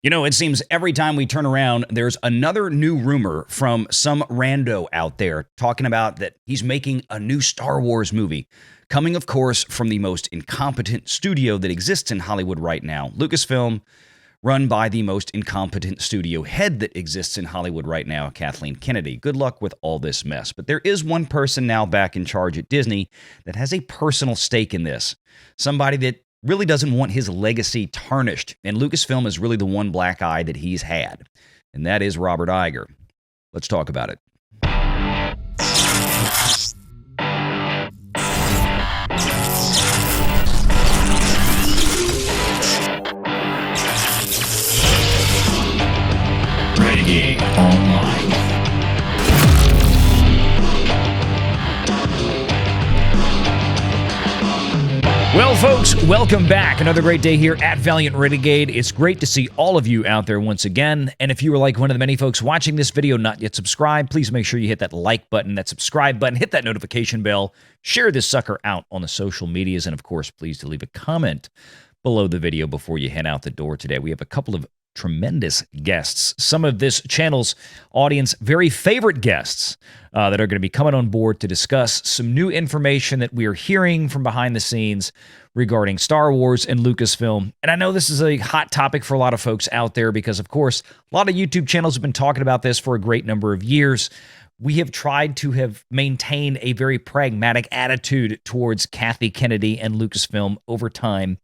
You know, it seems every time we turn around, there's another new rumor from some rando out there talking about that he's making a new Star Wars movie. Coming, of course, from the most incompetent studio that exists in Hollywood right now, Lucasfilm, run by the most incompetent studio head that exists in Hollywood right now, Kathleen Kennedy. Good luck with all this mess. But there is one person now back in charge at Disney that has a personal stake in this. Somebody that really doesn't want his legacy tarnished. And Lucasfilm is really the one black eye that he's had. And that is Robert Iger. Let's talk about it. Renegade Online. Well, folks, welcome back. Another great day here at Valiant Renegade. It's great to see all of you out there once again. And if you were like one of the many folks watching this video not yet subscribed, please make sure you hit that like button, that subscribe button, hit that notification bell, share this sucker out on the social medias, and of course, please to leave a comment below the video before you head out the door today. We have a couple of tremendous guests, some of this channel's audience very favorite guests that are going to be coming on board to discuss some new information that we are hearing from behind the scenes regarding Star Wars and Lucasfilm. And I know this is a hot topic for a lot of folks out there because, of course, a lot of YouTube channels have been talking about this for a great number of years. We have tried to have maintained a very pragmatic attitude towards Kathleen Kennedy and Lucasfilm over time.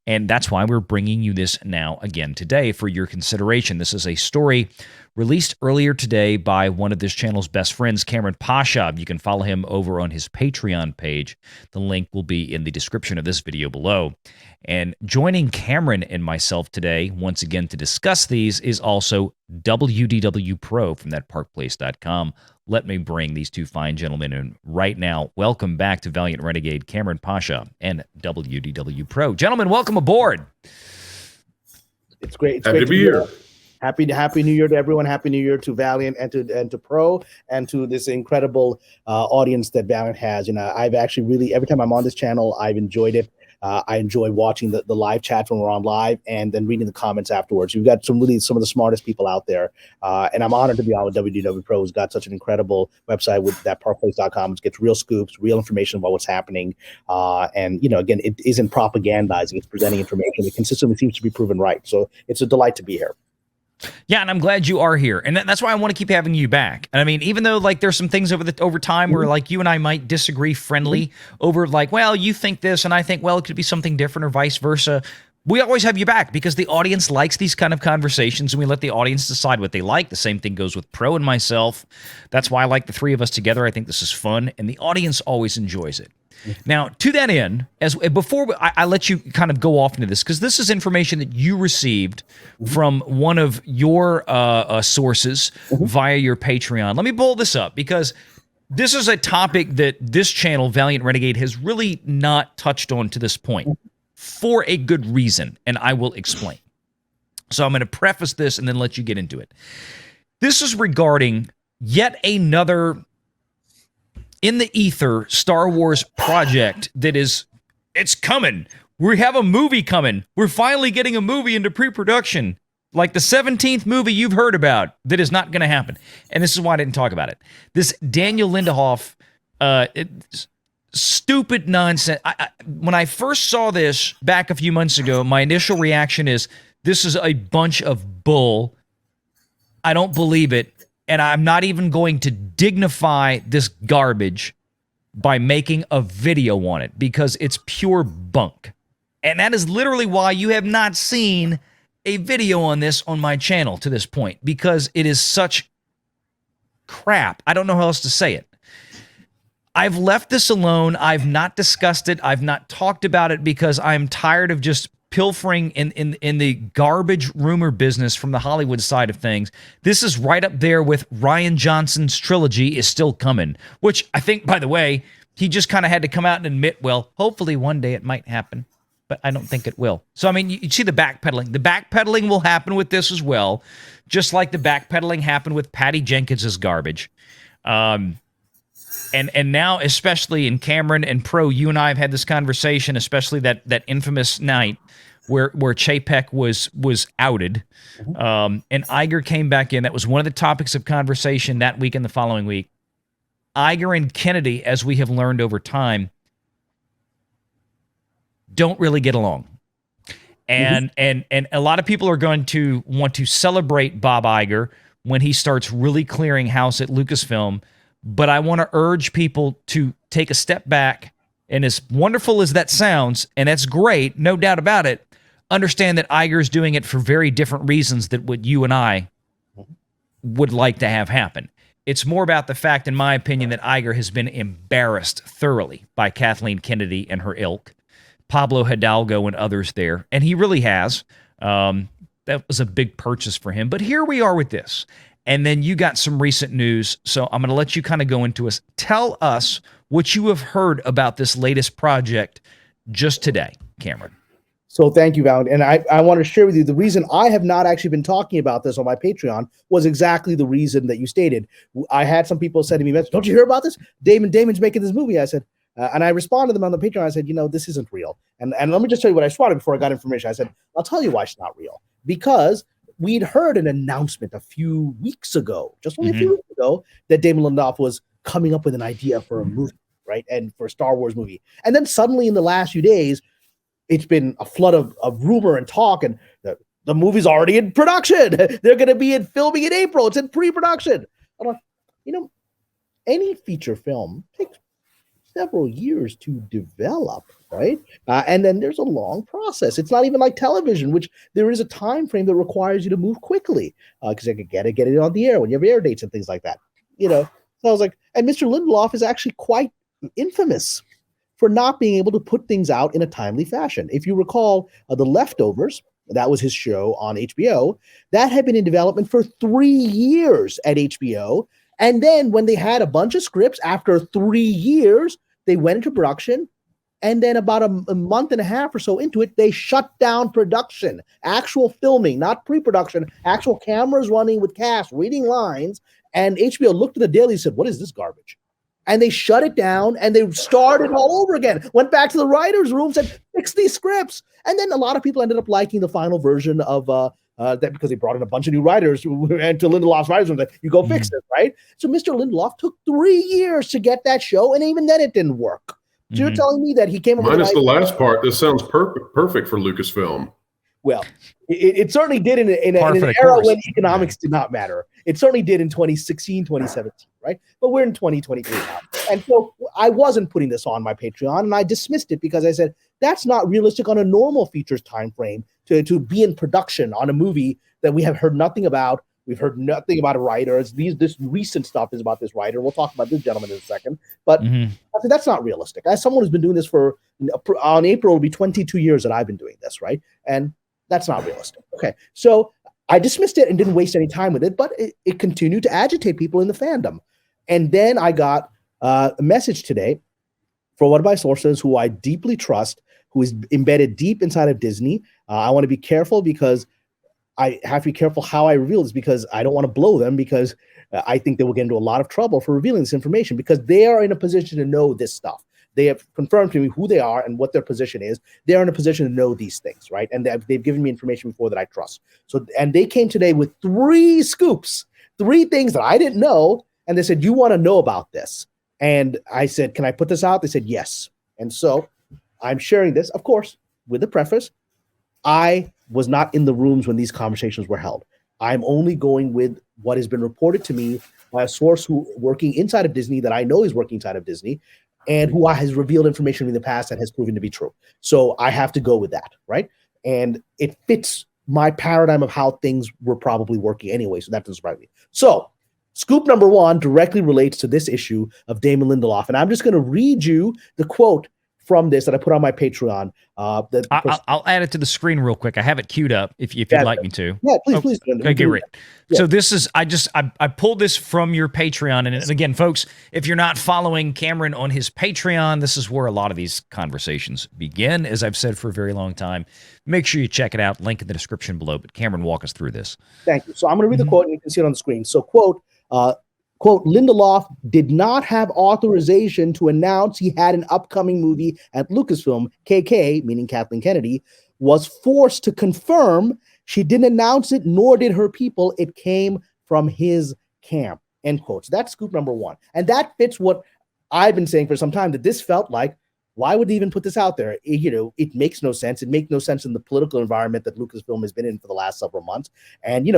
And that's why we're bringing you this now again today for your consideration. This is a story released earlier today by one of this channel's best friends, Kamran Pasha. You can follow him over on his Patreon page. The link will be in the description of this video below. And joining Kamran and myself today, once again to discuss these, is also WDW Pro from thatparkplace.com. Let me bring these two fine gentlemen in right now. Welcome back to Valiant Renegade, Kamran Pasha and WDW Pro. Gentlemen, welcome aboard. It's great. It's Happy great to be here. Happy New Year to everyone. Happy New Year to Valiant and to Pro and to this incredible audience that Valiant has. You know, I've actually really, every time I'm on this channel, I've enjoyed it. I enjoy watching the live chat when we're on live and then reading the comments afterwards. You've got some of the smartest people out there. And I'm honored to be on with WDW Pro, who's got such an incredible website with thatparkplace.com, which gets real scoops, real information about what's happening. And, you know, again, it isn't propagandizing. It's presenting information that consistently seems to be proven right. So it's a delight to be here. Yeah, and I'm glad you are here. And that's why I want to keep having you back. And I mean, even though like there's some things over time where like you and I might disagree friendly over like, well, you think this and I think, well, it could be something different or vice versa. We always have you back because the audience likes these kind of conversations and we let the audience decide what they like. The same thing goes with Pro and myself. That's why I like the three of us together. I think this is fun and the audience always enjoys it. Now, to that end, before I let you kind of go off into this, because this is information that you received from one of your sources via your Patreon. Let me pull this up, because this is a topic that this channel, Valiant Renegade, has really not touched on to this point for a good reason, and I will explain. So I'm going to preface this and then let you get into it. This is regarding yet another in the ether Star Wars project that is, it's coming. We have a movie coming. We're finally getting a movie into pre-production. Like the 17th movie you've heard about that is not going to happen. And this is why I didn't talk about it. This Damon Lindelof, stupid nonsense. When I first saw this back a few months ago, my initial reaction is, this is a bunch of bull. I don't believe it. And I'm not even going to dignify this garbage by making a video on it because it's pure bunk. And that is literally why you have not seen a video on this on my channel to this point, because it is such crap. I don't know how else to say it. I've left this alone. I've not discussed it. I've not talked about it because I'm tired of just pilfering in the garbage rumor business from the Hollywood side of things. This is right up there with Rian Johnson's trilogy is still coming, which I think, by the way, he just kind of had to come out and admit, well, hopefully one day it might happen, but I don't think it will. So, I mean, you see the backpedaling. The backpedaling will happen with this as well, just like the backpedaling happened with Patty Jenkins's garbage. And now, especially in Kamran and Pro, you and I have had this conversation, especially that infamous night where Chapek was outed, and Iger came back in. That was one of the topics of conversation that week and the following week. Iger and Kennedy, as we have learned over time, don't really get along. And a lot of people are going to want to celebrate Bob Iger when he starts really clearing house at Lucasfilm. But I want to urge people to take a step back. And as wonderful as that sounds, and that's great, no doubt about it, understand that Iger is doing it for very different reasons than what you and I would like to have happen. It's more about the fact, in my opinion, that Iger has been embarrassed thoroughly by Kathleen Kennedy and her ilk, Pablo Hidalgo and others there, and he really has. That was a big purchase for him. But here we are with this. And then you got some recent news, so I'm going to let you kind of go into us. Tell us what you have heard about this latest project just today, Kamran. So thank you, Val. And I want to share with you the reason I have not actually been talking about this on my Patreon was exactly the reason that you stated. I had some people say to me, don't you hear about this? Damon's making this movie. I said, and I responded to them on the Patreon. I said, this isn't real. And let me just tell you what I responded before I got information. I said, I'll tell you why it's not real. Because we'd heard an announcement a few weeks ago, just only a few weeks ago, that Damon Lindelof was coming up with an idea for a movie, right? And for a Star Wars movie. And then suddenly in the last few days, it's been a flood of rumor and talk, and the movie's already in production. They're going to be filming in April. It's in pre-production. I'm like, any feature film takes several years to develop, right? And then there's a long process. It's not even like television, which there is a time frame that requires you to move quickly because you get it on the air when you have air dates and things like that. So I was like, and Mr. Lindelof is actually quite infamous for not being able to put things out in a timely fashion. If you recall, The Leftovers, that was his show on HBO, that had been in development for 3 years at HBO. And then when they had a bunch of scripts, after 3 years, they went into production. And then about a month and a half or so into it, they shut down production, actual filming, not pre-production, actual cameras running with cast, reading lines. And HBO looked at the daily and said, what is this garbage? And they shut it down and they started all over again. Went back to the writer's room, said, fix these scripts. And then a lot of people ended up liking the final version of that because they brought in a bunch of new writers and to Lindelof's writers room, like, you go fix it, right? So Mr. Lindelof took 3 years to get that show, and even then it didn't work. So you're telling me that he came up with minus the last part, this sounds perfect for Lucasfilm. Well, it certainly did in an era when economics did not matter. It certainly did in 2016, 2017, right? But we're in 2023 now. And so I wasn't putting this on my Patreon, and I dismissed it because I said, that's not realistic on a normal features time frame to be in production on a movie that we have heard nothing about. We've heard nothing about a writer. This recent stuff is about this writer. We'll talk about this gentleman in a second. But I said, that's not realistic. As someone who's been doing this on April, it'll be 22 years that I've been doing this, right? And that's not realistic. Okay, so I dismissed it and didn't waste any time with it, but it continued to agitate people in the fandom. And then I got a message today from one of my sources who I deeply trust, who is embedded deep inside of Disney. I want to be careful because I have to be careful how I reveal this because I don't want to blow them because I think they will get into a lot of trouble for revealing this information because they are in a position to know this stuff. They have confirmed to me who they are and what their position is. They're in a position to know these things, right? And they've given me information before that I trust. So, and they came today with 3 scoops, 3 things that I didn't know. And they said, you want to know about this? And I said, can I put this out? They said, yes. And so I'm sharing this, of course, with the preface. I was not in the rooms when these conversations were held. I'm only going with what has been reported to me by a source who working inside of Disney that I know is working inside of Disney and who has revealed information in the past that has proven to be true. So I have to go with that, right? And it fits my paradigm of how things were probably working anyway, so that doesn't surprise me. So scoop number 1 directly relates to this issue of Damon Lindelof, and I'm just going to read you the quote from this that I put on my Patreon. I'll add it to the screen real quick. I have it queued up if you'd like me to. Yeah, please. Okay, get ready. Yeah. So this is, I pulled this from your Patreon. And again, folks, if you're not following Kamran on his Patreon, this is where a lot of these conversations begin, as I've said for a very long time. Make sure you check it out. Link in the description below. But Kamran, walk us through this. Thank you. So I'm going to read the quote and you can see it on the screen. So quote, Lindelof did not have authorization to announce he had an upcoming movie at Lucasfilm, KK, meaning Kathleen Kennedy, was forced to confirm. She didn't announce it, nor did her people. It came from his camp, end quote. So that's scoop number one. And that fits what I've been saying for some time, that this felt like, why would they even put this out there? It makes no sense. It makes no sense in the political environment that Lucasfilm has been in for the last several months. And,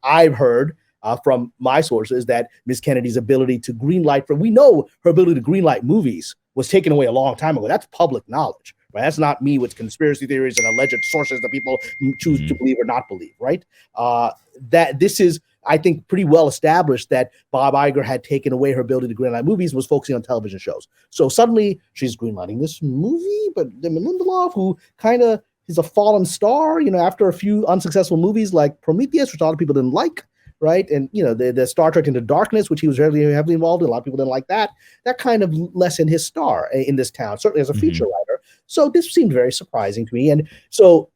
I've heard from my sources that Ms. Kennedy's ability to greenlight, we know her ability to greenlight movies was taken away a long time ago. That's public knowledge, right? That's not me with conspiracy theories and alleged sources that people choose to believe or not believe, right? That this is, I think, pretty well established that Bob Iger had taken away her ability to greenlight movies, was focusing on television shows. So suddenly she's greenlighting this movie, but Damon Lindelof, who kind of is a fallen star, after a few unsuccessful movies like Prometheus, which a lot of people didn't like, right? And, the Star Trek Into Darkness, which he was heavily involved in, a lot of people didn't like that. That kind of lessened his star in this town, certainly as a feature writer. So this seemed very surprising to me. And so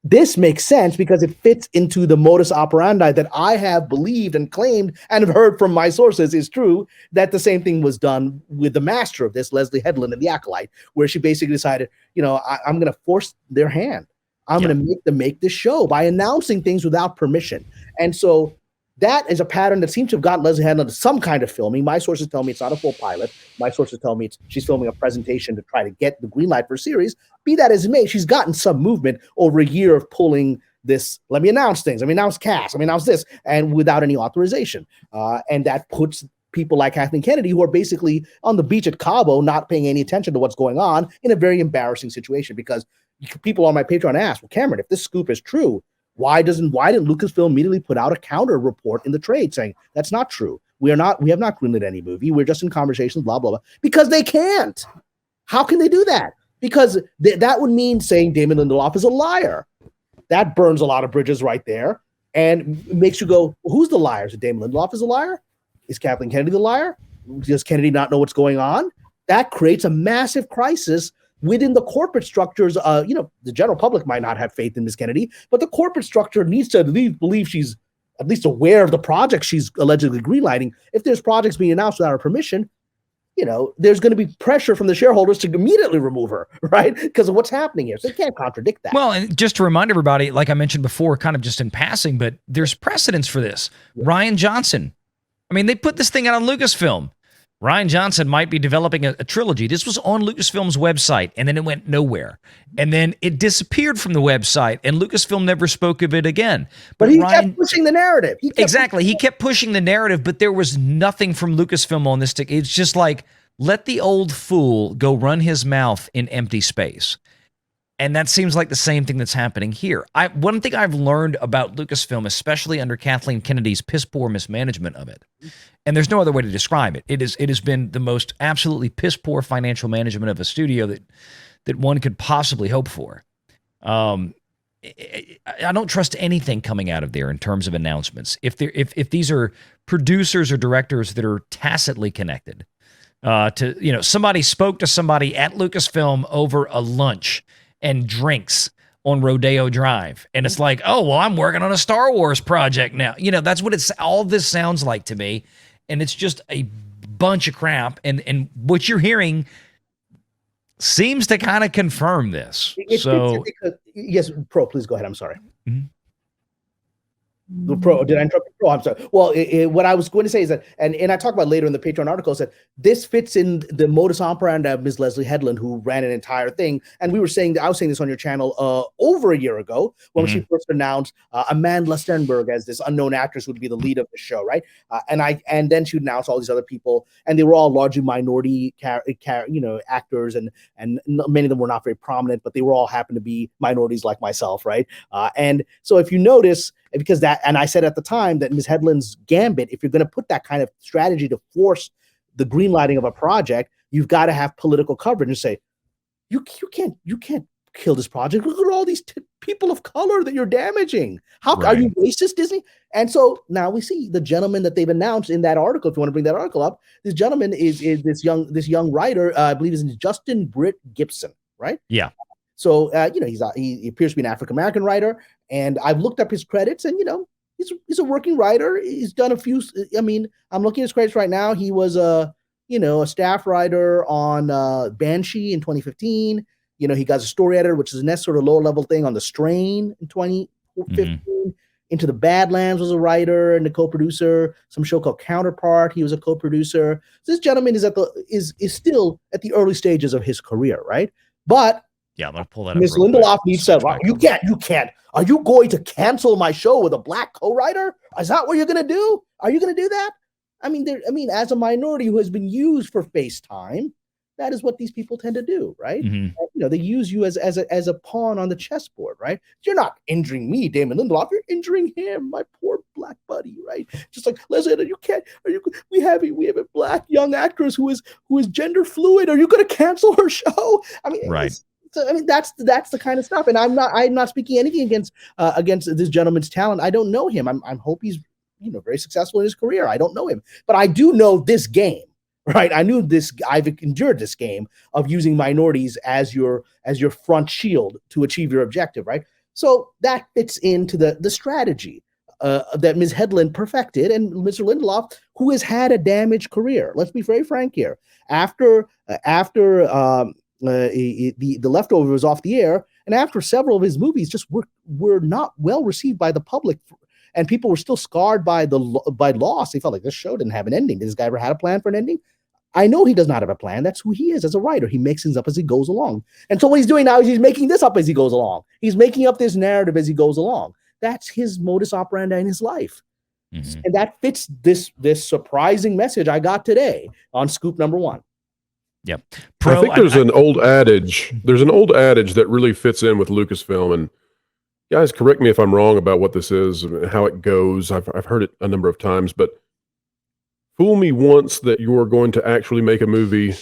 this makes sense because it fits into the modus operandi that I have believed and claimed and have heard from my sources is true, that the same thing was done with the master of this, Leslie Headland, and the Acolyte, where she basically decided, I'm going to force their hand. I'm going to make them make this show by announcing things without permission. And so that is a pattern that seems to have gotten Leslie Headland to some kind of filming. My sources tell me it's not a full pilot. My sources tell me she's filming a presentation to try to get the green light for a series. Be that as it may, she's gotten some movement over a year of pulling this, let me announce things, let me announce cast, let me announce this, and without any authorization. And that puts people like Kathleen Kennedy, who are basically on the beach at Cabo, not paying any attention to what's going on, in a very embarrassing situation, because people on my Patreon ask, well, Kamran, if this scoop is true, why didn't Lucasfilm immediately put out a counter report in the trade saying that's not true? We have not greenlit any movie. We're just in conversations, blah, blah, blah. Because they can't. How can they do that? Because that would mean saying Damon Lindelof is a liar. That burns a lot of bridges right there and makes you go, well, who's the liar? Is it Damon Lindelof is a liar? Is Kathleen Kennedy the liar? Does Kennedy not know what's going on? That creates a massive crisis within the corporate structures. The general public might not have faith in Ms. Kennedy, but the corporate structure needs to at least believe she's at least aware of the project she's allegedly greenlighting. If there's projects being announced without her permission, there's going to be pressure from the shareholders to immediately remove her, right? Because of what's happening here. So they can't contradict that. Well, and just to remind everybody, like I mentioned before, kind of just in passing, but there's precedence for this. Yeah. Rian Johnson. I mean, they put this thing out on Lucasfilm. Rian Johnson might be developing a trilogy. This was on Lucasfilm's website, and then it went nowhere. And then it disappeared from the website, and Lucasfilm never spoke of it again. But he kept pushing the narrative. He kept pushing the narrative, but there was nothing from Lucasfilm on this. It's just like, let the old fool go run his mouth in empty space. And that seems like the same thing that's happening here. One thing I've learned about Lucasfilm, especially under Kathleen Kennedy's piss-poor mismanagement of it, and there's no other way to describe it, it has been the most absolutely piss-poor financial management of a studio that one could possibly hope for. I don't trust anything coming out of there in terms of announcements. If these are producers or directors that are tacitly connected to, somebody spoke to somebody at Lucasfilm over a lunch and drinks on Rodeo Drive. And it's like, oh, well, I'm working on a Star Wars project now. That's what all this sounds like to me. And it's just a bunch of crap. And what you're hearing seems to kind of confirm this. Yes, Pro, please go ahead. I'm sorry. Mm-hmm. The Pro, did I interrupt the Pro? I'm sorry. Well, what I was going to say is that, and I talk about later in the Patreon article, is that this fits in the modus operandi of Ms. Leslie Headland, who ran an entire thing. And I was saying this on your channel over a year ago when she first announced Amanda Stenberg as this unknown actress who would be the lead of the show, right? And then she would announce all these other people, and they were all largely minority actors, and many of them were not very prominent, but they were all happened to be minorities like myself, right? And so if you notice, because that, and I said at the time that Ms. Headland's gambit, if you're going to put that kind of strategy to force the greenlighting of a project, you've got to have political coverage and say, you can't kill this project. Look at all these people of color that you're damaging. How are you racist, Disney? And so now we see the gentleman that they've announced in that article. If you want to bring that article up, this gentleman is this young writer. I believe is Justin Britt Gibson, right? Yeah. So he appears to be an African American writer, and I've looked up his credits, and he's a working writer. He's done a few. I'm looking at his credits right now. He was a staff writer on Banshee in 2015. He got a story editor, which is a next sort of lower level thing on The Strain in 2015. Into the Badlands was a writer and a co-producer. Some show called Counterpart, he was a co-producer. So this gentleman is still at the early stages of his career, right? But yeah, I'm gonna pull that up. Ms. Lindelof needs to. You can't. Are you going to cancel my show with a black co-writer? Is that what you're going to do? Are you going to do that? I mean, as a minority who has been used for FaceTime, that is what these people tend to do, right? They use you as a pawn on the chessboard, right? You're not injuring me, Damon Lindelof. You're injuring him, my poor black buddy, right? Just like, listen, we have a black young actress who is gender fluid. Are you going to cancel her show? I mean, right. That's the kind of stuff. And I'm not speaking anything against this gentleman's talent. I don't know him. I hope he's very successful in his career. I don't know him, but I do know this game. Right, I knew this. I've endured this game of using minorities as your front shield to achieve your objective. Right, so that fits into the strategy that Ms. Headland perfected, and Mr. Lindelof, who has had a damaged career. Let's be very frank here. After the Leftover was off the air, and after several of his movies just were not well received by the public. And people were still scarred by loss. They felt like this show didn't have an ending. Did this guy ever had a plan for an ending? I know he does not have a plan. That's who he is as a writer. He makes things up as he goes along. And so what he's doing now is he's making this up as he goes along. He's making up this narrative as he goes along. That's his modus operandi in his life. And that fits this surprising message I got today on scoop number 1. Yep. I think there's an old adage. There's an old adage that really fits in with Lucasfilm, and guys, correct me if I'm wrong about what this is, how it goes. I've heard it a number of times, but fool me once that you're going to actually make a movie,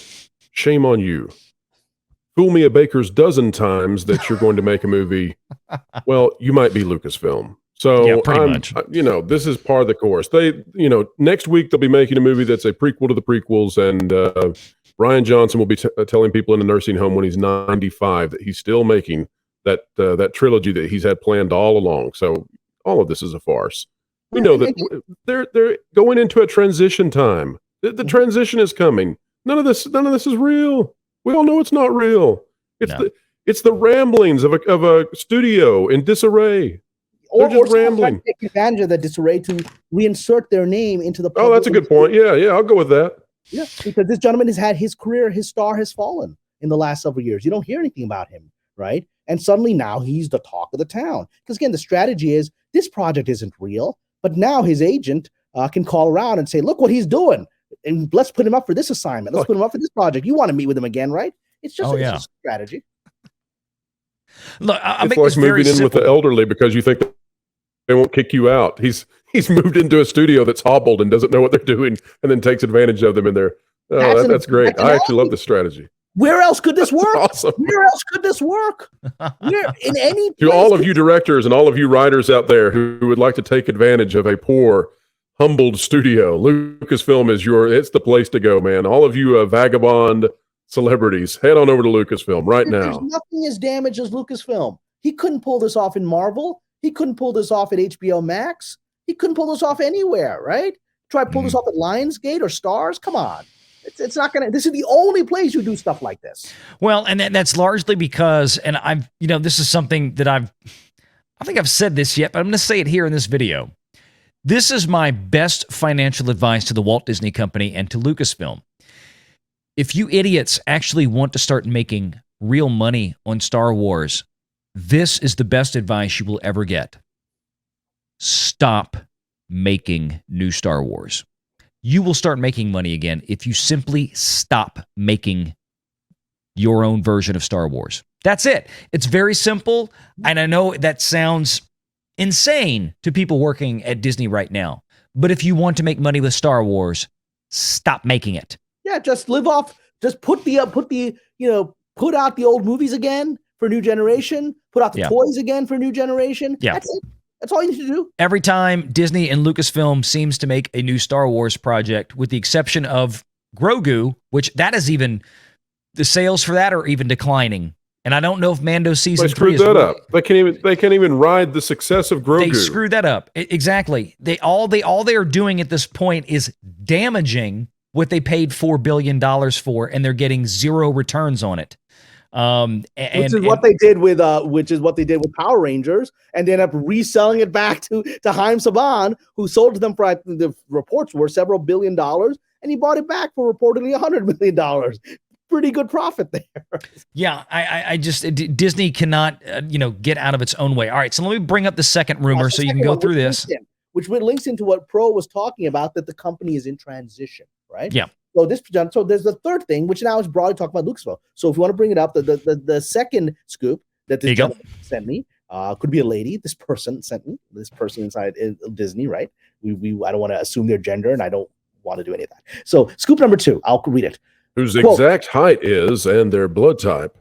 shame on you. Fool me a baker's dozen times that you're going to make a movie, well, you might be Lucasfilm. So yeah, pretty much. This is part of the course. They, next week they'll be making a movie that's a prequel to the prequels, and Ryan Johnson will be telling people in a nursing home when he's 95 that he's still making that trilogy that he's had planned all along. So all of this is a farce. We know that they're going into a transition time. The transition is coming. None of this is real. We all know it's not real. It's the ramblings of a studio in disarray. They're just rambling. Take advantage of the disarray to reinsert their name into the. Oh, that's a good point. Yeah, I'll go with that. Yeah, because this gentleman has had his career, his star has fallen in the last several years. You don't hear anything about him, right? And suddenly now he's the talk of the town. Because again, the strategy is this project isn't real, but now his agent can call around and say, look what he's doing. And let's put him up for this assignment. Let's put him up for this project. You want to meet with him again, right? It's just, it's just a strategy. Look, it's like moving in with the elderly because you think they won't kick you out. He's moved into a studio that's hobbled and doesn't know what they're doing and then takes advantage of them in there. Oh, that's great. I actually love this strategy. Where else could this work? Awesome. Where else could this work? Where in any to all of you directors and all of you writers out there who would like to take advantage of a poor, humbled studio, Lucasfilm it's the place to go, man. All of you vagabond celebrities, head on over to Lucasfilm right now. There's nothing as damaged as Lucasfilm. He couldn't pull this off in Marvel. He couldn't pull this off at HBO Max. He couldn't pull this off anywhere, right? Try to pull this off at Lionsgate or Stars. Come on. It's not going to, this is the only place you do stuff like this. Well, and that's largely because, and this is something that I think I've said this yet, but I'm going to say it here in this video. This is my best financial advice to the Walt Disney Company and to Lucasfilm. If you idiots actually want to start making real money on Star Wars, this is the best advice you will ever get. Stop making new Star Wars. You will start making money again if you simply stop making your own version of Star Wars. That's it. It's very simple, and I know that sounds insane to people working at Disney right now, but if you want to make money with Star Wars, stop making it. Yeah, just live off. Just put out the old movies again for a new generation. Put out the toys again for a new generation. Yeah. That's it. That's all you need to do. Every time Disney and Lucasfilm seems to make a new Star Wars project, with the exception of Grogu, which that is even, the sales for that are even declining. And I don't know if Mando season 3 is... They screwed that up. They can't even ride the success of Grogu. They screwed that up. Exactly. All they are doing at this point is damaging what they paid $4 billion for, and they're getting zero returns on it. Which is what they did with Power Rangers, and they ended up reselling it back to Haim Saban, who sold to them for, I think the reports were several $1 billion, and he bought it back for reportedly $100 million. Pretty good profit there. Yeah, I just Disney cannot get out of its own way. All right, so let me bring up the second rumor so you can go through this. Which links into what Pro was talking about, that the company is in transition, right? Yeah. So there's the third thing, which now is broadly talking about Lucasville. So if you want to bring it up, the second scoop that this gentleman sent me, could be a lady. This person sent me. This person inside Disney, right? I don't want to assume their gender, and I don't want to do any of that. So scoop number 2, I'll read it. Whose exact height is and their blood type.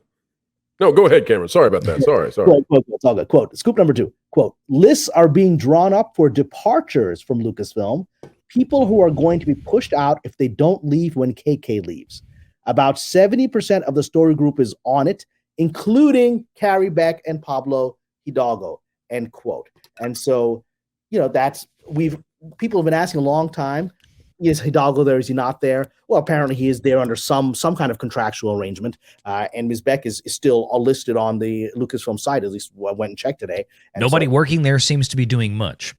No, go ahead, Cameron. Sorry about that. Sorry. Quote, it's all good. Quote, scoop number 2, quote, lists are being drawn up for departures from Lucasfilm, people who are going to be pushed out if they don't leave when KK leaves. About 70% of the story group is on it, including Carrie Beck and Pablo Hidalgo, end quote. And so, people have been asking a long time, is Hidalgo there? Is he not there? Well, apparently he is there under some kind of contractual arrangement. And Ms. Beck is still listed on the Lucasfilm site. At least I went and checked today. And nobody working there seems to be doing much.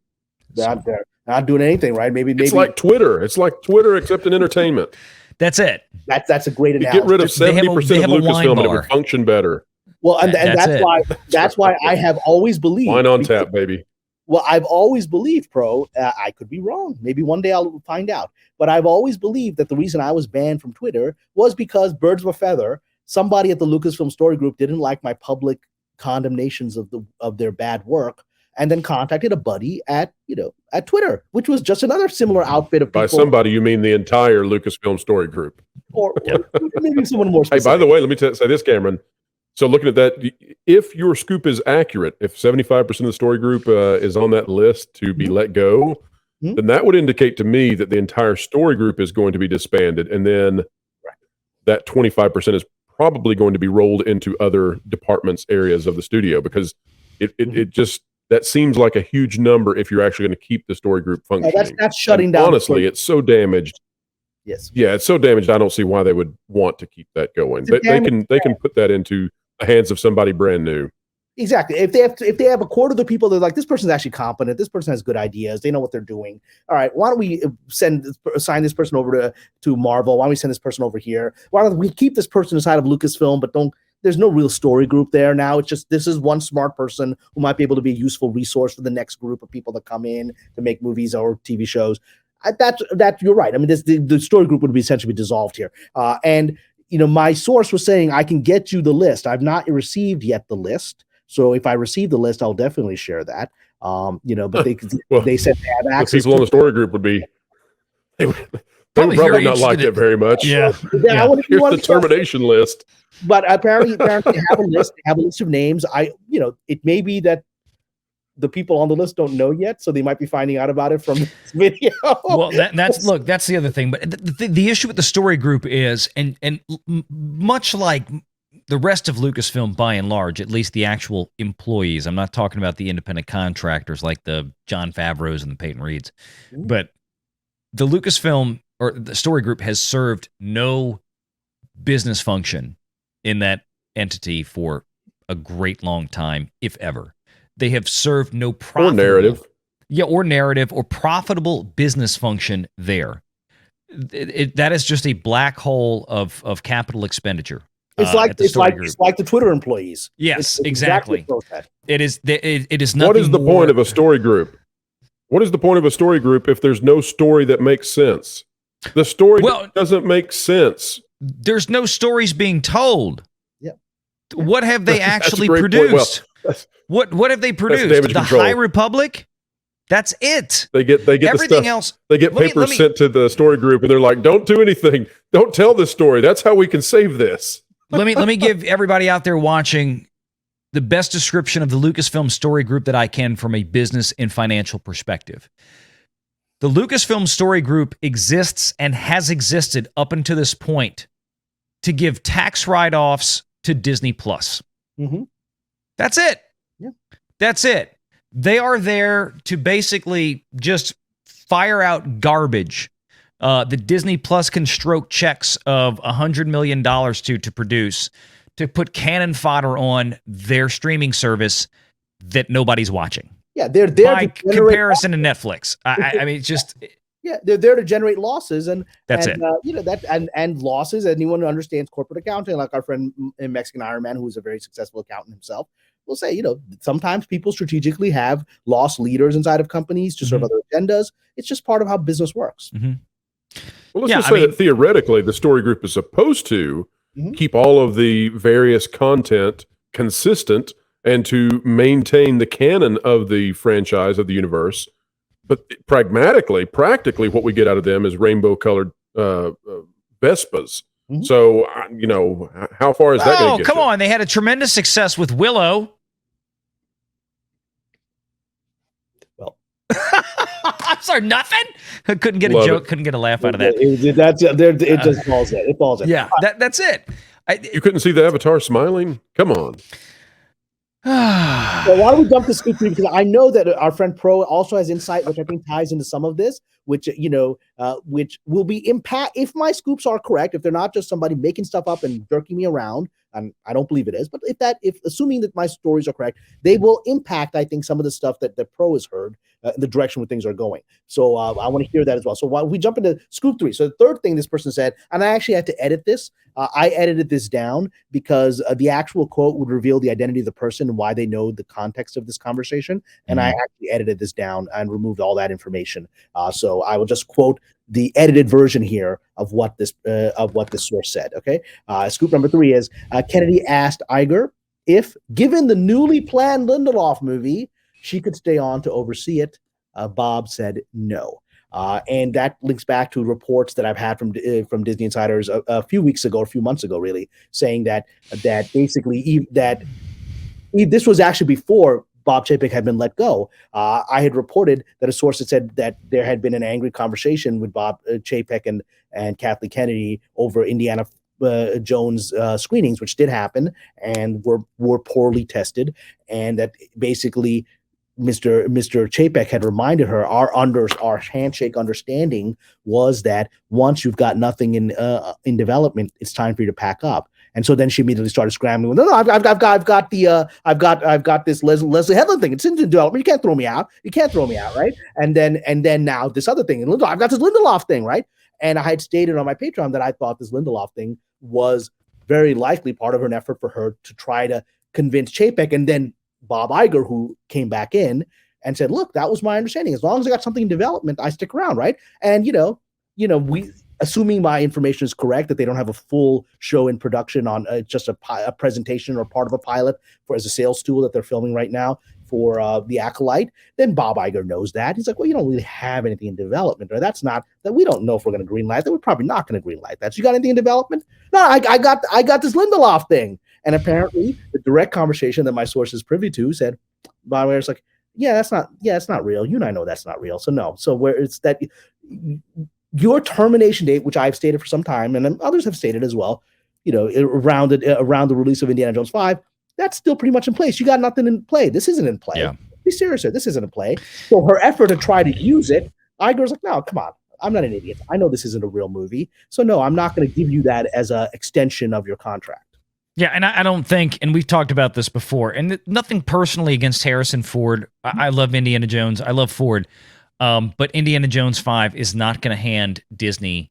They're not doing anything, right? Maybe it's like Twitter. It's like Twitter except in entertainment. That's it. That's a great analogy. Get rid of 70% of Lucasfilm and it would function better. Well, and that's why I have always believed. Wine on tap, baby. Well, I've always believed, Pro, I could be wrong. Maybe one day I'll find out. But I've always believed that the reason I was banned from Twitter was because, birds of a feather, somebody at the Lucasfilm Story Group didn't like my public condemnations of their bad work, and then contacted a buddy at Twitter, which was just another similar outfit of people. By somebody, you mean the entire Lucasfilm Story Group. Or maybe someone more specific. Hey, by the way, let me say this, Cameron. So looking at that, if your scoop is accurate, if 75% of the story group is on that list to be let go, then that would indicate to me that the entire story group is going to be disbanded. And then that 25% is probably going to be rolled into other departments, areas of the studio, because it just, that seems like a huge number if you're actually going to keep the story group functioning. That's shutting down. Honestly, it's so damaged. Yes. Yeah, it's so damaged. I don't see why they would want to keep that going. They can put that into the hands of somebody brand new. Exactly. If they have a quarter of the people, they're like, this person's actually competent. This person has good ideas. They know what they're doing. All right, why don't we assign this person over to Marvel? Why don't we send this person over here? Why don't we keep this person inside of Lucasfilm, but there's no real story group there now. It's just, this is one smart person who might be able to be a useful resource for the next group of people that come in to make movies or TV shows. That you're right. I mean, the story group would be essentially dissolved here. And my source was saying, I can get you the list. I've not received yet the list. So if I receive the list, I'll definitely share that. But they said they have access. The people on the story group would be, they would probably not like it very much. Yeah. Here's the termination list. But apparently they have a list. They have a list of names. It may be that the people on the list don't know yet, so they might be finding out about it from this video. Well, that's the other thing. But the issue with the story group is, and much like the rest of Lucasfilm, by and large, at least the actual employees. I'm not talking about the independent contractors like the Jon Favreaus and the Peyton Reeds, but the Lucasfilm or the story group has served no business function in that entity for a great long time, if ever. They have served no profitable narrative or profitable business function there. That is just a black hole of capital expenditure. It's like the Twitter employees. Yes, exactly. It is nothing. What is the point of a story group? What is the point of a story group if there's no story that makes sense? The story doesn't make sense. There's no stories being told. Yeah. What have they actually produced? What have they produced? The High Republic? That's it. They get everything the stuff, else. They get papers sent to the story group, and they're like, "Don't do anything. Don't tell this story. That's how we can save this." Let me give everybody out there watching the best description of the Lucasfilm story group that I can from a business and financial perspective. The Lucasfilm story group exists and has existed up until this point to give tax write-offs to Disney Plus. Mm-hmm. That's it. Yeah. That's it. They are there to basically just fire out garbage. The Disney Plus can stroke checks of $100 million to produce to put canon fodder on their streaming service that nobody's watching. Yeah, they're there by to generate comparison to Netflix. I mean, it's just they're there to generate losses, and that's it. And losses. Anyone who understands corporate accounting, like our friend Mexican Iron Man, who's a very successful accountant himself, will say, sometimes people strategically have lost leaders inside of companies to serve other agendas. It's just part of how business works. Well, let's just say that theoretically, the story group is supposed to keep all of the various content consistent and to maintain the canon of the franchise, of the universe. But practically, what we get out of them is rainbow-colored Vespas. So, how far is that going to get? Oh, come on. They had a tremendous success with Willow. Well, I'm sorry, nothing? I couldn't get a joke, couldn't get a laugh out of that. It just falls in. It falls in. Yeah, that's it. You couldn't see the Avatar smiling? Come on. So why don't we jump to scoop 3? Because I know that our friend Pro also has insight, which I think ties into some of this, which will be impact if my scoops are correct. If they're not just somebody making stuff up and jerking me around, and I don't believe it is, but if assuming that my stories are correct, they will impact, I think, some of the stuff that Pro has heard, the direction where things are going. So I want to hear that as well. So while we jump into scoop 3, so the third thing this person said, and I actually had to edit this. I edited this down because the actual quote would reveal the identity of the person and why they know the context of this conversation. And I actually edited this down and removed all that information. So I will just quote the edited version here of what this source said. Okay. Scoop number 3 is Kennedy asked Iger if, given the newly planned Lindelof movie, she could stay on to oversee it. Bob said no. And that links back to reports that I've had from Disney insiders a few months ago, really, saying that basically that this was actually before Bob Chapek had been let go. I had reported that a source had said that there had been an angry conversation with Bob Chapek and Kathleen Kennedy over Indiana Jones screenings, which did happen and were poorly tested, and that basically Mr. Chapek had reminded her our handshake understanding was that once you've got nothing in development, it's time for you to pack up. And so then she immediately started scrambling. No, I've got this Leslie Headland thing. It's in development. You can't throw me out. Right? And then now this other thing. And I've got this Lindelof thing, right? And I had stated on my Patreon that I thought this Lindelof thing was very likely part of an effort for her to try to convince Chapek, and then Bob Iger, who came back in and said, look, that was my understanding. As long as I got something in development, I stick around, right? And, we, assuming my information is correct, that they don't have a full show in production on just a presentation or part of a pilot as a sales tool that they're filming right now for The Acolyte, then Bob Iger knows that. He's like, well, you don't really have anything in development, or that we don't know if we're going to greenlight that. We're probably not going to greenlight that. So you got anything in development? No, I got this Lindelof thing. And apparently the direct conversation that my source is privy to said, Bob Iger's like, it's not real. You and I know that's not real. So no. So where it's that your termination date, which I've stated for some time, and then others have stated as well, around the release of Indiana Jones 5, that's still pretty much in place. You got nothing in play. This isn't in play. Yeah. Be serious here. This isn't in play. So her effort to try to use it, Iger's like, no, come on. I'm not an idiot. I know this isn't a real movie. So no, I'm not going to give you that as an extension of your contract. Yeah, and I don't think, and we've talked about this before, and nothing personally against Harrison Ford. I love Indiana Jones. I love Ford. But Indiana Jones 5 is not going to hand Disney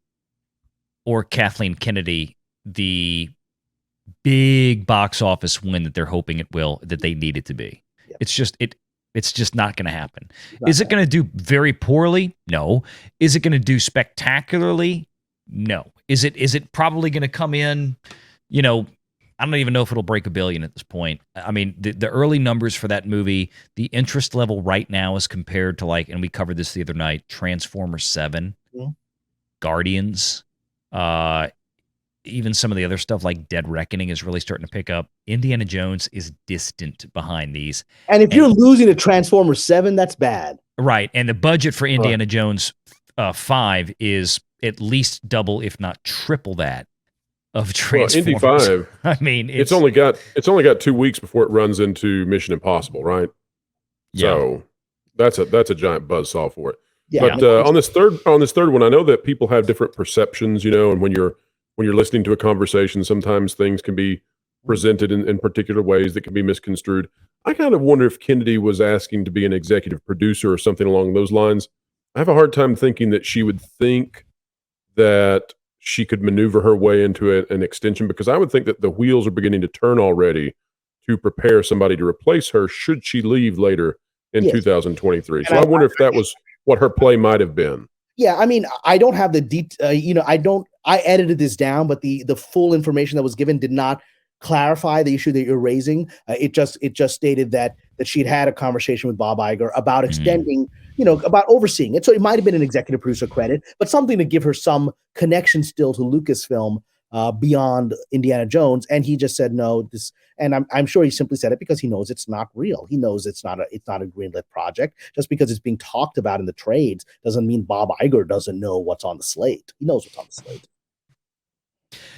or Kathleen Kennedy the big box office win that they're hoping it will, that they need it to be. Yep. It's just not going to happen. Is it going to do very poorly? No. Is it going to do spectacularly? No. Is it probably going to come in, I don't even know if it'll break $1 billion at this point. I mean, the early numbers for that movie, the interest level right now is compared to and we covered this the other night, Transformers 7, Guardians, even some of the other stuff like Dead Reckoning is really starting to pick up. Indiana Jones is distant behind these. And if you're losing to Transformers 7, that's bad. Right. And the budget for Indiana Jones 5 is at least double, if not triple that of Transformers. Well, Indy 5. I mean, it's only got 2 weeks before it runs into Mission Impossible, right? Yeah. So that's a giant buzzsaw for it. Yeah. But on this third one, I know that people have different perceptions, and when you're listening to a conversation, sometimes things can be presented in particular ways that can be misconstrued. I kind of wonder if Kennedy was asking to be an executive producer or something along those lines. I have a hard time thinking that she would think that she could maneuver her way into an extension, because I would think that the wheels are beginning to turn already to prepare somebody to replace her should she leave later in 2023. So I wonder if that was what her play might have been. Yeah, I mean, I don't have the I edited this down, but the full information that was given did not clarify the issue that you're raising. It just stated that she'd had a conversation with Bob Iger about extending, about overseeing it. So it might have been an executive producer credit, but something to give her some connection still to Lucasfilm beyond Indiana Jones. And he just said no. And I'm sure he simply said it because he knows it's not real. He knows it's not a greenlit project. Just because it's being talked about in the trades doesn't mean Bob Iger doesn't know what's on the slate. He knows what's on the slate.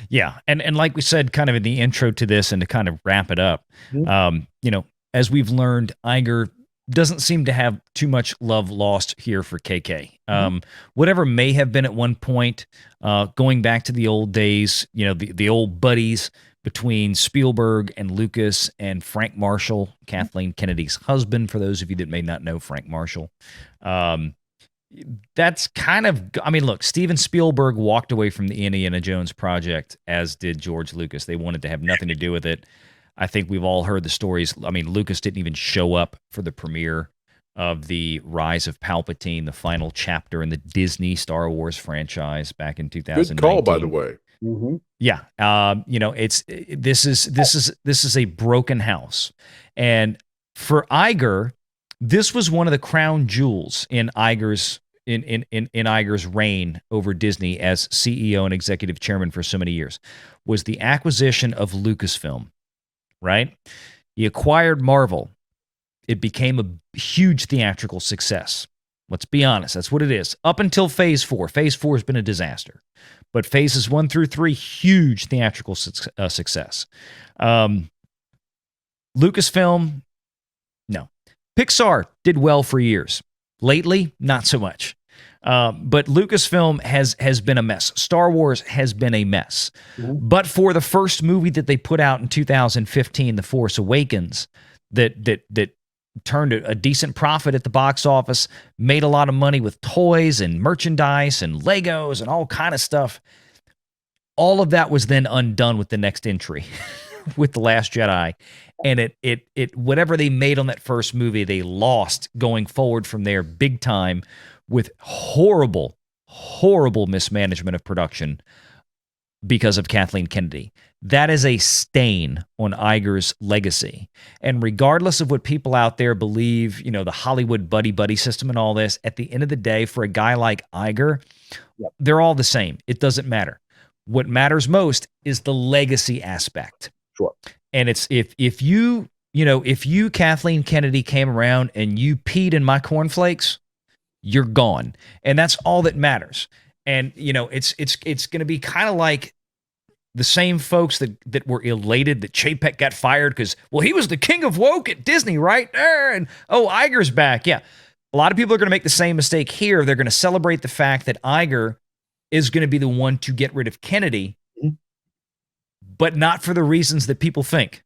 Yeah, and like we said, kind of in the intro to this, and to kind of wrap it up, as we've learned, Iger doesn't seem to have too much love lost here for KK. Whatever may have been at one point, going back to the old days, the old buddies between Spielberg and Lucas and Frank Marshall, Kathleen Kennedy's husband, for those of you that may not know Frank Marshall. That's kind of, look, Steven Spielberg walked away from the Indiana Jones project, as did George Lucas. They wanted to have nothing to do with it. I think we've all heard the stories. Lucas didn't even show up for the premiere of the Rise of Palpatine, the final chapter in the Disney Star Wars franchise back in 2019. Good call, by the way. Yeah, this is a broken house, and for Iger, this was one of the crown jewels in Iger's Iger's reign over Disney as CEO and executive chairman for so many years, was the acquisition of Lucasfilm. Right? He acquired Marvel. It became a huge theatrical success. Let's be honest, that's what it is. Up until Phase 4. Phase 4 has been a disaster. But Phases 1 through 3, huge theatrical success. Lucasfilm, no. Pixar did well for years. Lately, not so much. But Lucasfilm has been a mess. Star Wars has been a mess. But for the first movie that they put out in 2015, The Force Awakens, that turned a decent profit at the box office, made a lot of money with toys and merchandise and Legos and all kind of stuff. All of that was then undone with the next entry, with The Last Jedi. And it whatever they made on that first movie, they lost going forward from there big time, with horrible mismanagement of production because of Kathleen Kennedy. That is a stain on Iger's legacy. And regardless of what people out there believe, the Hollywood buddy system and all this, at the end of the day, for a guy like Iger, they're all the same. It doesn't matter. What matters most is the legacy aspect. Sure. And it's if you Kathleen Kennedy came around and you peed in my cornflakes, you're gone. And that's all that matters. And it's going to be kind of like the same folks that were elated that Chapek got fired because, well, he was the king of woke at Disney, right? And Iger's back. Yeah. A lot of people are going to make the same mistake here. They're going to celebrate the fact that Iger is going to be the one to get rid of Kennedy, but not for the reasons that people think.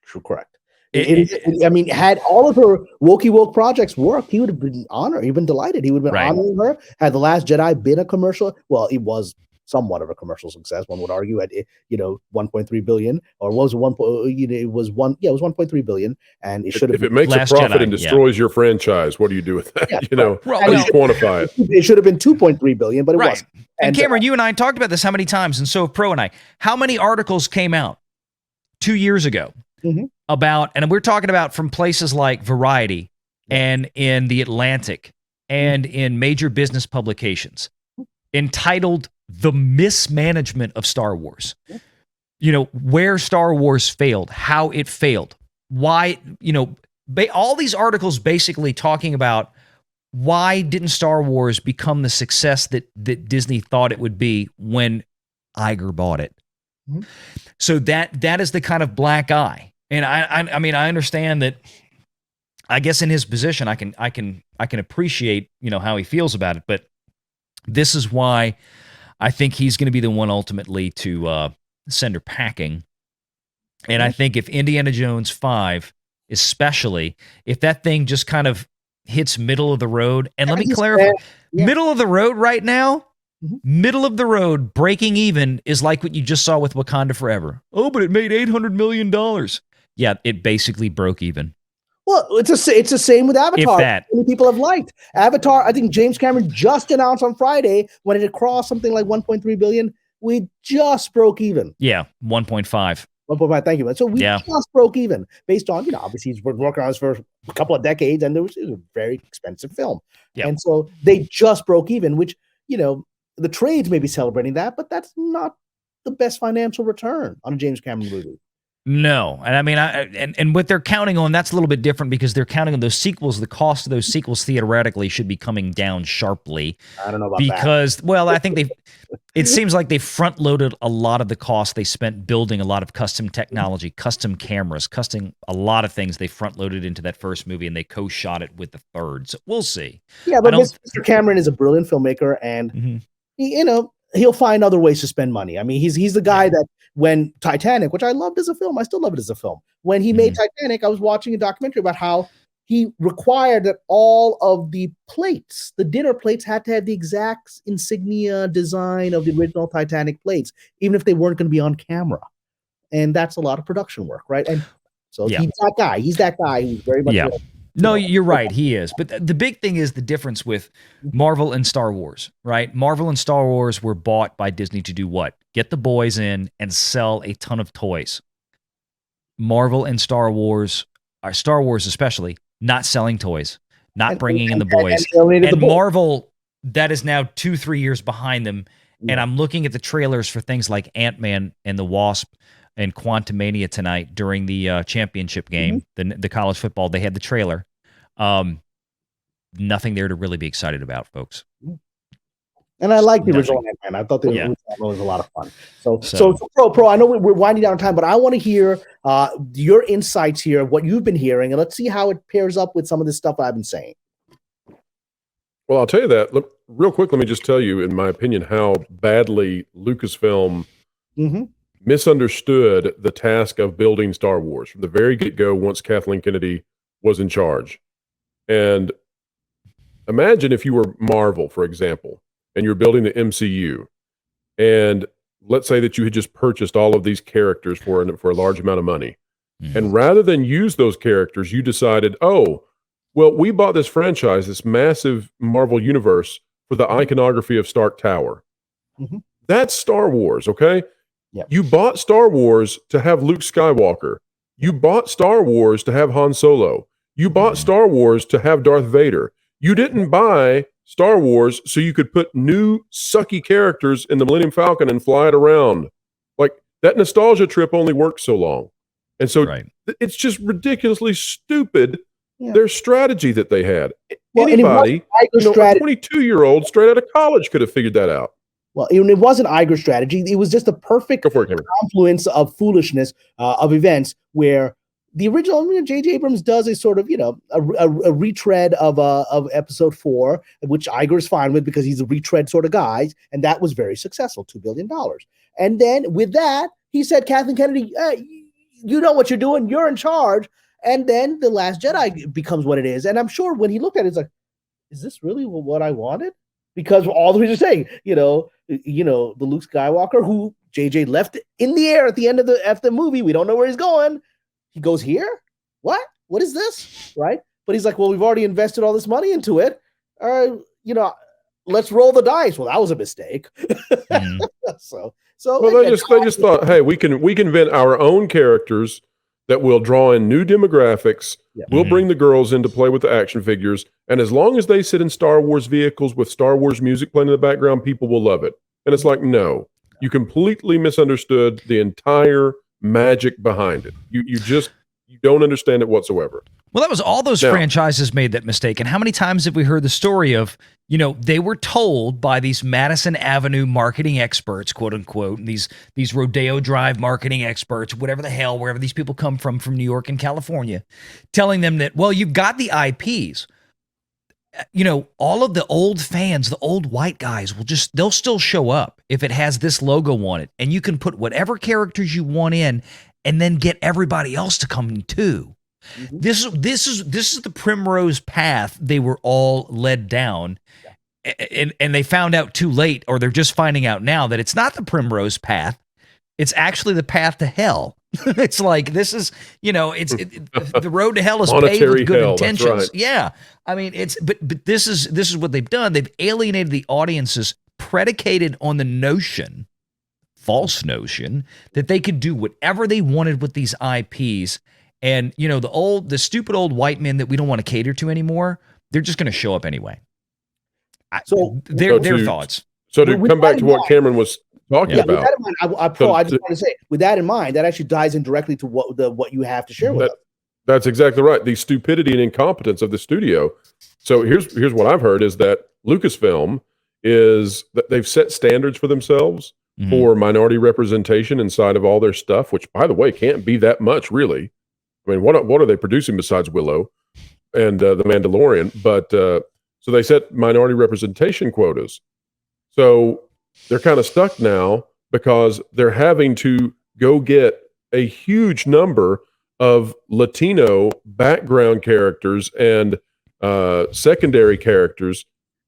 True, correct. Had all of her woke projects worked, he would have been honored, even delighted. He would have been honoring her. Had The Last Jedi been a commercial, well, it was somewhat of a commercial success, one would argue, at 1.3 billion, or was it 1.3 billion, and it should have. If it makes Last a profit Jedi, and destroys your franchise, what do you do with that? How do you quantify it? It should have been 2.3 billion, but it wasn't. And Cameron, you and I talked about this how many times, and so have Pro and I. How many articles came out 2 years ago about, and we're talking about from places like Variety and in The Atlantic and in major business publications, entitled "The Mismanagement of Star Wars." Where Star Wars failed, how it failed, why, all these articles basically talking about why didn't Star Wars become the success that Disney thought it would be when Iger bought it. So that is the kind of black eye. And I understand that. I guess in his position, I can appreciate how he feels about it, but this is why I think he's going to be the one ultimately to send her packing. And I think if Indiana Jones 5, especially, if that thing just kind of hits middle of the road, and let me clarify, middle of the road right now, middle of the road, breaking even is like what you just saw with Wakanda Forever. Oh, but it made $800 million. Yeah, it basically broke even. Well, it's the same with Avatar. If that. Many people have liked Avatar. I think James Cameron just announced on Friday when it had crossed something like 1.3 billion. We just broke even. Yeah, 1.5. 1.5. Thank you. So we just broke even based on, obviously he's been working on this for a couple of decades, and it was a very expensive film. Yep. And so they just broke even, which, the trades may be celebrating that, but that's not the best financial return on a James Cameron movie. No. And I mean, and what they're counting on, that's a little bit different because they're counting on those sequels. The cost of those sequels theoretically should be coming down sharply. I don't know about that. Because, well, I think it seems like they front loaded a lot of the cost they spent building a lot of custom technology, custom cameras, a lot of things they front loaded into that first movie, and they co-shot it with the third. So we'll see. Yeah, but Mr. Cameron is a brilliant filmmaker, and he'll find other ways to spend money. I mean, he's the guy that when Titanic, which I loved as a film, I still love it as a film. When he made Titanic, I was watching a documentary about how he required that all of the plates, the dinner plates, had to have the exact insignia design of the original Titanic plates, even if they weren't going to be on camera. And that's a lot of production work, right? And so he's that guy. He's that guy who's very much. Yeah. No, you're right. He is. But the big thing is the difference with Marvel and Star Wars, right? Marvel and Star Wars were bought by Disney to do what? Get the boys in and sell a ton of toys. Marvel and Star Wars especially, not selling toys, not bringing in the boys. And Marvel, that is now 2-3 years behind them. Yeah. And I'm looking at the trailers for things like Ant-Man and the Wasp and Quantumania tonight during the championship game, the college football. They had the trailer. Nothing there to really be excited about, folks. And I like the original Ant-Man. I thought the original was a lot of fun. So Pro, I know we're winding down time, but I want to hear your insights here, what you've been hearing, and let's see how it pairs up with some of this stuff I've been saying. Well, I'll tell you that. Look, real quick, let me just tell you, in my opinion, how badly Lucasfilm misunderstood the task of building Star Wars from the very get-go once Kathleen Kennedy was in charge. And imagine if you were Marvel, for example, and you're building the MCU, and let's say that you had just purchased all of these characters for a large amount of money. And rather than use those characters, you decided, we bought this franchise, this massive Marvel universe, for the iconography of Stark Tower. That's Star Wars, okay? Yep. You bought Star Wars to have Luke Skywalker. You bought Star Wars to have Han Solo. You bought Star Wars to have Darth Vader. You didn't buy Star Wars so you could put new sucky characters in the Millennium Falcon and fly it around. Like, that nostalgia trip only works so long. And so it's just ridiculously stupid, their strategy that they had. Well, anybody, a 22-year-old straight out of college could have figured that out. Well, it wasn't Iger's strategy. It was just a perfect confluence of foolishness of events where the original J.J. Abrams does a sort of, a retread of episode 4, which Iger is fine with because he's a retread sort of guy. And that was very successful, $2 billion. And then with that, he said, Kathleen Kennedy, you know what you're doing. You're in charge. And then The Last Jedi becomes what it is. And I'm sure when he looked at it, it's like, is this really what I wanted? Because all the reasons saying, the Luke Skywalker who JJ left in the air at the end of the movie. We don't know where he's going. He goes here. What is this? Right. But he's like, well, we've already invested all this money into it. Let's roll the dice. Well, that was a mistake. So they just thought, hey, we can invent our own characters that will draw in new demographics. We'll bring the girls in to play with the action figures. And as long as they sit in Star Wars vehicles with Star Wars music playing in the background, people will love it. And it's like, no, you completely misunderstood the entire magic behind it. You don't understand it whatsoever. Well, that was all those franchises made that mistake. And how many times have we heard the story of, they were told by these Madison Avenue marketing experts, quote unquote, and these Rodeo Drive marketing experts, whatever the hell, wherever these people come from New York and California, telling them that, well, you've got the IPs. All of the old fans, the old white guys they'll still show up if it has this logo on it. And you can put whatever characters you want in. and then get everybody else to come in too. Mhm. This is the Primrose Path they were all led down. And they found out too late, or they're just finding out now, that it's not the Primrose Path. It's actually the path to hell. It's like, this is, the road to hell is paved Monetary with good hell, that's intentions. right. Yeah. I mean, but this is what they've done. They've alienated the audiences, predicated on the notion, false notion, that they could do whatever they wanted with these IPs. And, the stupid old white men that we don't want to cater to anymore, they're just going to show up anyway. So their thoughts. So to With come that back in to what mind- Cameron was talking With about, that in mind, I just want to say, with that in mind, that actually dives in directly to what you have to share with us. that's exactly right. The stupidity and incompetence of the studio. So here's what I've heard is that Lucasfilm is that they've set standards for themselves for minority representation inside of all their stuff, which, by the way, can't be that much, really. I mean, what are they producing besides Willow and The Mandalorian? But so they set minority representation quotas. So they're kind of stuck now because they're having to go get a huge number of Latino background characters and secondary characters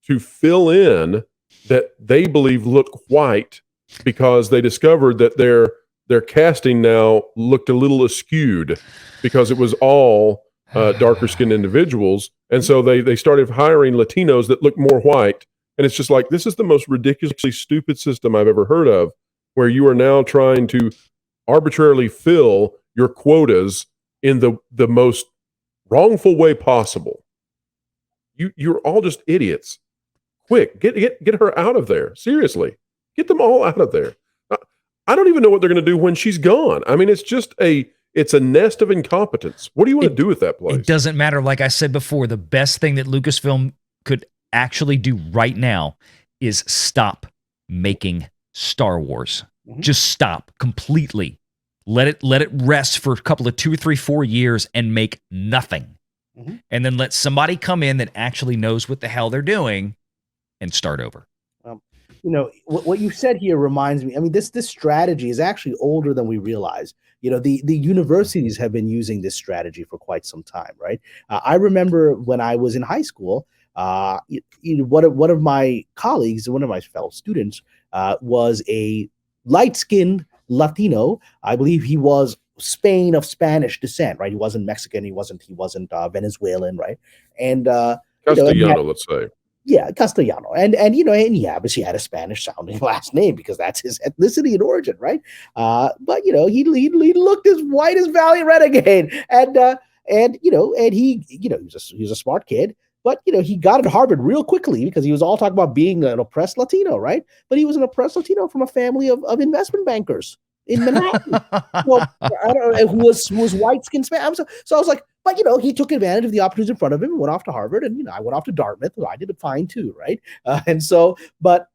to fill in that they believe look white, because they discovered that their casting now looked a little askewed because it was all darker skinned individuals. And so they started hiring Latinos that look more white. And it's just like, this is the most ridiculously stupid system I've ever heard of, where you are now trying to arbitrarily fill your quotas in the most wrongful way possible. You're all just idiots. Quick, get her out of there. Seriously, get them all out of there. I don't even know what they're going to do when she's gone. I mean, it's a nest of incompetence. What do you want to do with that place? It doesn't matter. Like I said before, the best thing that Lucasfilm could actually do right now is stop making Star Wars. Just stop completely. Let it rest for a couple of 2, 3, 4 years and make nothing. And then let somebody come in that actually knows what the hell they're doing and start over. What you said here reminds me. I mean, this strategy is actually older than we realize. The universities have been using this strategy for quite some time, right? I remember when I was in high school, one of my colleagues, one of my fellow students, was a light-skinned Latino. I believe he was of Spanish descent, right? He wasn't Mexican. He wasn't Venezuelan, right? And Castellano, let's say. Yeah, Castellano, and he obviously had a Spanish-sounding last name because that's his ethnicity and origin, right? But he looked as white as Valiant Renegade, and he was a smart kid, but he got into Harvard real quickly because he was all talking about being an oppressed Latino, right? But he was an oppressed Latino from a family of investment bankers in Manhattan. Well, I don't know, who was white skinned Spanish. So I was like, but he took advantage of the opportunities in front of him and went off to Harvard, and I went off to Dartmouth. I did fine too, right? But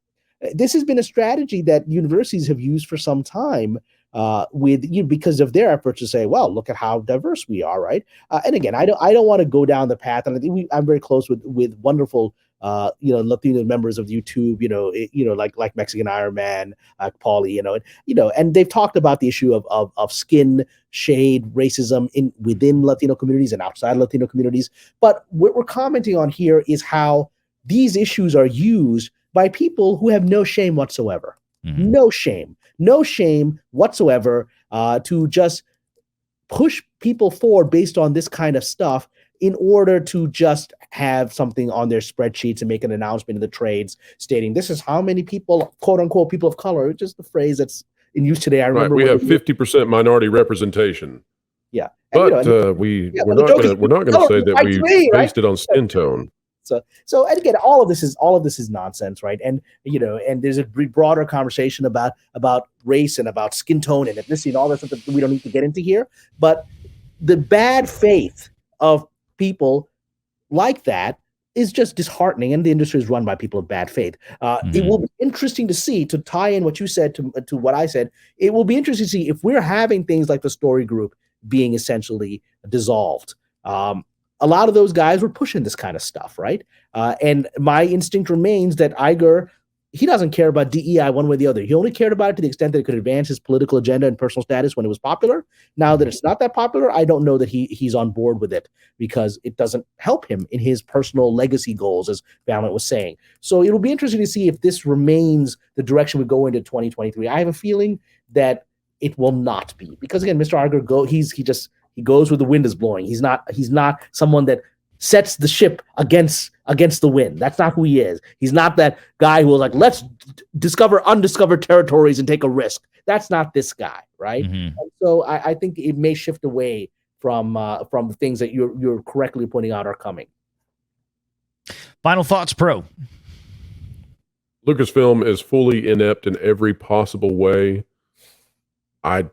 this has been a strategy that universities have used for some time, because of their efforts to say, well, look at how diverse we are, right? And again, I don't want to go down the path, and I think I'm very close with wonderful Latino members of YouTube, like Mexican Iron Man, Paulie, and they've talked about the issue of skin shade racism within Latino communities and outside Latino communities. But what we're commenting on here is how these issues are used by people who have no shame whatsoever. No shame whatsoever to just push people forward based on this kind of stuff in order to just have something on their spreadsheets and make an announcement in the trades stating this is how many people, quote unquote, people of color, just the phrase that's in use today. I remember we have 50% minority representation. Yeah. But we're not going to say that we based it on skin tone. So and again, all of this is nonsense, right? And and there's a broader conversation about race and about skin tone and ethnicity and all that stuff that we don't need to get into here. But the bad faith of people like that is just disheartening, and the industry is run by people of bad faith. It will be interesting to see, to tie in what you said to what I said. It will be interesting to see if we're having things like the story group being essentially dissolved. A lot of those guys were pushing this kind of stuff, right? And my instinct remains that Iger he doesn't care about DEI one way or the other. He only cared about it to the extent that it could advance his political agenda and personal status when it was popular. Now that it's not that popular, I don't know that he's on board with it because it doesn't help him in his personal legacy goals, as Valiant was saying. So it'll be interesting to see if this remains the direction we go into 2023. I have a feeling that it will not be, because again, Mr. Iger he goes where the wind is blowing. He's not someone that sets the ship against the wind. That's not who he is. He's not that guy who was like, let's discover undiscovered territories and take a risk. That's not this guy, right? Mm-hmm. And so I think it may shift away from the things that you're correctly pointing out are coming. Final thoughts, Pro. Lucasfilm is fully inept in every possible way. I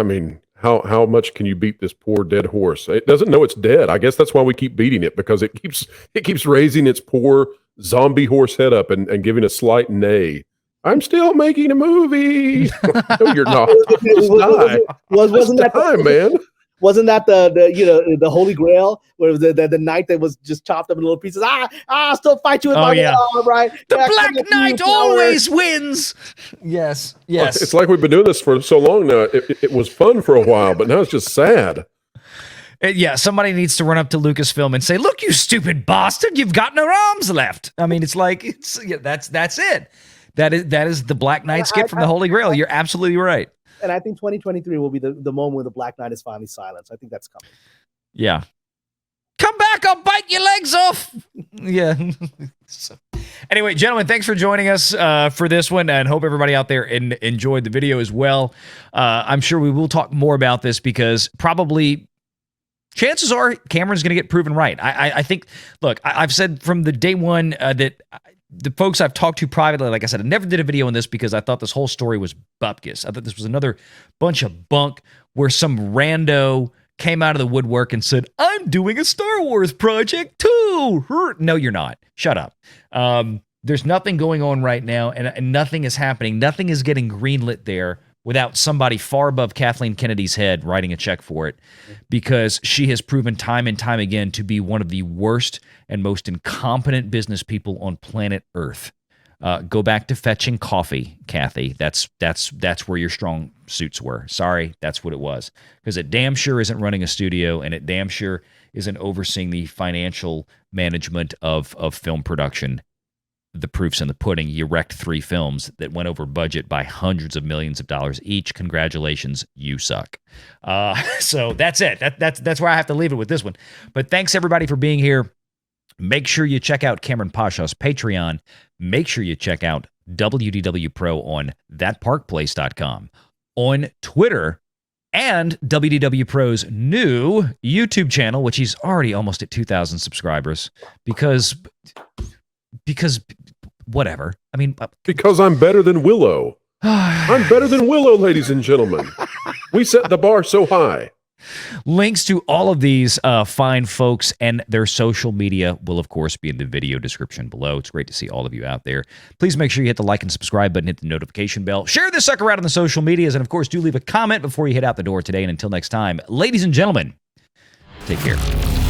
mean, how much can you beat this poor dead horse? It doesn't know it's dead. I guess that's why we keep beating it, because it keeps raising its poor zombie horse head up and giving a slight neigh. I'm still making a movie. No, you're not. Just die. Wasn't that time, man? Wasn't that the Holy Grail, where the knight that was just chopped up in little pieces? I'll still fight you with my arm, right? The Black Knight always wins. Yes. It's like we've been doing this for so long now. It was fun for a while, but now it's just sad. Yeah, somebody needs to run up to Lucasfilm and say, "Look, you stupid bastard, you've got no arms left." I mean, that's it. That is the Black Knight skit from the Holy Grail. You're absolutely right. And I think 2023 will be the moment when the Black Knight is finally silenced. I think that's coming. Yeah. Come back, I'll bite your legs off. Yeah. So, anyway, gentlemen, thanks for joining us for this one, and hope everybody out there enjoyed the video as well. I'm sure we will talk more about this, because probably chances are Kamran's going to get proven right. I think, look, I've said from the day one that the folks I've talked to privately, like I said, I never did a video on this because I thought this whole story was bupkis. I thought this was another bunch of bunk where some rando came out of the woodwork and said, "I'm doing a Star Wars project too." No, you're not. Shut up. There's nothing going on right now, and nothing is happening. Nothing is getting greenlit there without somebody far above Kathleen Kennedy's head writing a check for it, because she has proven time and time again to be one of the worst and most incompetent business people on planet Earth. Go back to fetching coffee, Kathy. That's where your strong suits were. Sorry, that's what it was. Because it damn sure isn't running a studio, and it damn sure isn't overseeing the financial management of film production. The proof's in the pudding. You wrecked 3 films that went over budget by hundreds of millions of dollars each. Congratulations, you suck. So that's it. That's where I have to leave it with this one. But thanks everybody for being here. Make sure you check out Kamran Pasha's Patreon. Make sure you check out WDW Pro on thatparkplace.com, on Twitter, and WDW Pro's new YouTube channel, which he's already almost at 2,000 subscribers, because whatever. I mean, because I'm better than Willow. I'm better than Willow, ladies and gentlemen. We set the bar so high. Links to all of these fine folks and their social media will, of course, be in the video description below. It's great to see all of you out there. Please make sure you hit the like and subscribe button, hit the notification bell, share this sucker out on the social medias, and, of course, do leave a comment before you head out the door today. And until next time, ladies and gentlemen, take care.